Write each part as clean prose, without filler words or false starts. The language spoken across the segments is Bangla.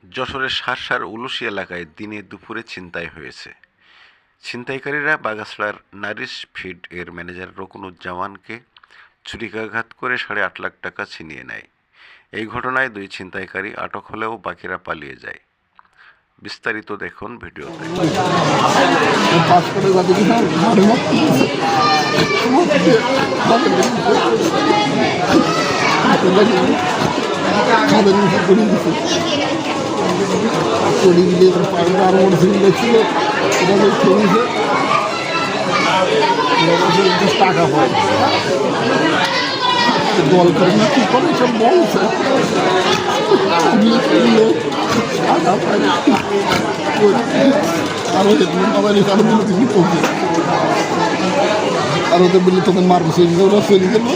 যশোরের শার্শার উলুশী এলাকায় দিনে দুপুরে ছিনতাই হয়েছে। ছিনতাইকারীরা বাগাছড়ার নারিশ ফিড এর ম্যানেজার রকুনুজ্জামানকে ছুরিকাঘাত করে 8.5 লাখ টাকা ছিনিয়ে নেয়। এই ঘটনায় 2 ছিনতাইকারী আটক হলেও বাকিরা পালিয়ে যায়। বিস্তারিত দেখুন ভিডিওতে। টাকা পায় দল করে না কি করে সব বলছে টাকা পায় আরো আর ওদের বললে তোদের মারবো সেই ওরা চলে গেল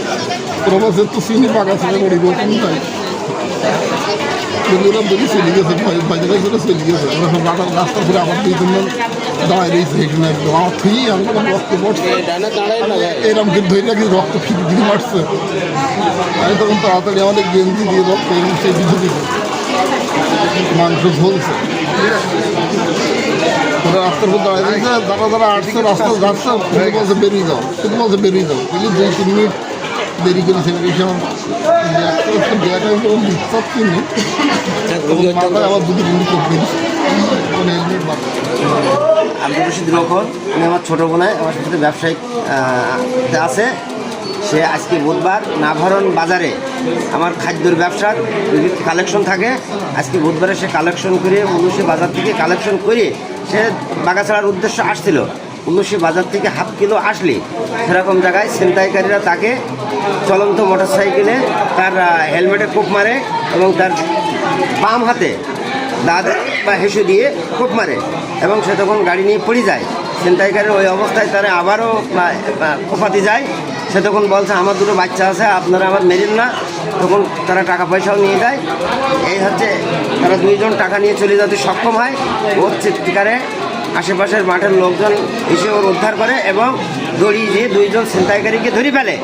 ওরা বলছে তো চিনি পাকা ছেলে বড়ি রকম তাই ওরা বলি চলে গেছে বাইরে করে চলে গেছে ওরা সব রাস্তা ঘুরে আবার 2-3 দাঁড়ায় রয়েছে এখানে একদম আমার থেকেই আমি রক্ত পড়ছে এরকম কিন্তু ধরে রাখি রক্ত ফিরে মারছে আমি তখন তাড়াতাড়ি আমাদের গেঞ্জি দিয়ে রক্ত এরকম সেই বিধু দিল মাংস ঝলছে ওরা রাস্তার উপর দাঁড়ায় দিয়েছে যারা আসছে রাস্তা যাচ্ছে শুধু বলছে বেরিয়ে যাও শুধু বলছে বেরিয়ে যাও বুঝলি 2-3 মিনিট দেরি করেছে বিশ্বাস কিনে মাথায় আবার 2 মিনিট করতে আব্দুর রশিদ রোকন উনি আমার ছোটো বোনাই আমার সাথে ব্যবসায়িক আছে। সে আজকে বুধবার নাভারণ বাজারে আমার খাদ্যর ব্যবসার কালেকশন থাকে। আজকে বুধবারে সে কালেকশন করে উলুশী বাজার থেকে কালেকশন করে সে বাগাছড়ার উদ্দেশ্যে আসছিল। উলুশী বাজার থেকে হাফ কিলো আসলে সেরকম জায়গায় ছিনতাইকারীরা তাকে চলন্ত মোটরসাইকেলে তার হেলমেটে কোপ মারে এবং তার বাম হাতে দাঁত বা হেসু দিয়ে কোপ মারে এবং সে তখন গাড়ি নিয়ে পড়ে যায়। ছিনতাইকারীর ওই অবস্থায় তারা আবারও কোপাতে যায়। সে তখন বলছে আমার 2 বাচ্চা আছে, আপনারা আমার মেরেন না। তখন তারা টাকা পয়সাও নিয়ে যায়। এই হচ্ছে তারা 2 জন টাকা নিয়ে চলে যেতে সক্ষম হয়। ওর চিৎকারে আশেপাশের মাঠের লোকজন এসে ওর উদ্ধার করে এবং দড়ি দিয়ে 2 জন ছিনতাইকারীকে ধরে ফেলে।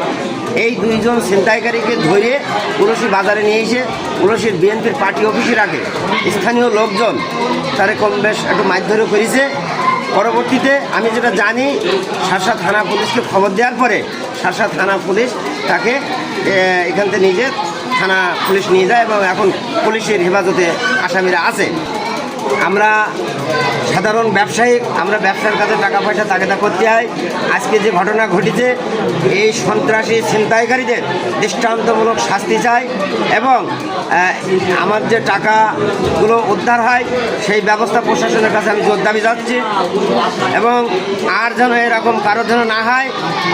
এই 2 জন ছিনতাইকারীকে ধরে উলুশী বাজারে নিয়ে এসে উলুশীর বিএনপির পার্টি অফিসে রাখে। স্থানীয় লোকজন তারে কম বেশ একটু মারধরও করেছে। পরবর্তীতে আমি যেটা জানি, শার্শা থানা পুলিশকে খবর দেওয়ার পরে শার্শা থানা পুলিশ তাকে এখান থেকে নিজে থানা পুলিশ নিয়ে যায় এবং এখন পুলিশের হেফাজতে আসামিরা আছে। আমরা সাধারণ ব্যবসায়ী, আমরা ব্যবসার কাজে টাকা পয়সা তাগেদা করতে হয়। আজকে যে ঘটনা ঘটেছে এই সন্ত্রাসী ছিনতাইকারীদের দৃষ্টান্তমূলক শাস্তি চাই এবং আমার যে টাকাগুলো উদ্ধার হয় সেই ব্যবস্থা প্রশাসনের কাছে আমি জোর দাবি যাচ্ছি এবং আর যেন এরকম কারোর যেন না হয়।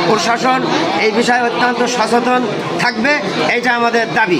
প্রশাসন এই বিষয়ে অত্যন্ত সচেতন থাকবে, এইটা আমাদের দাবি।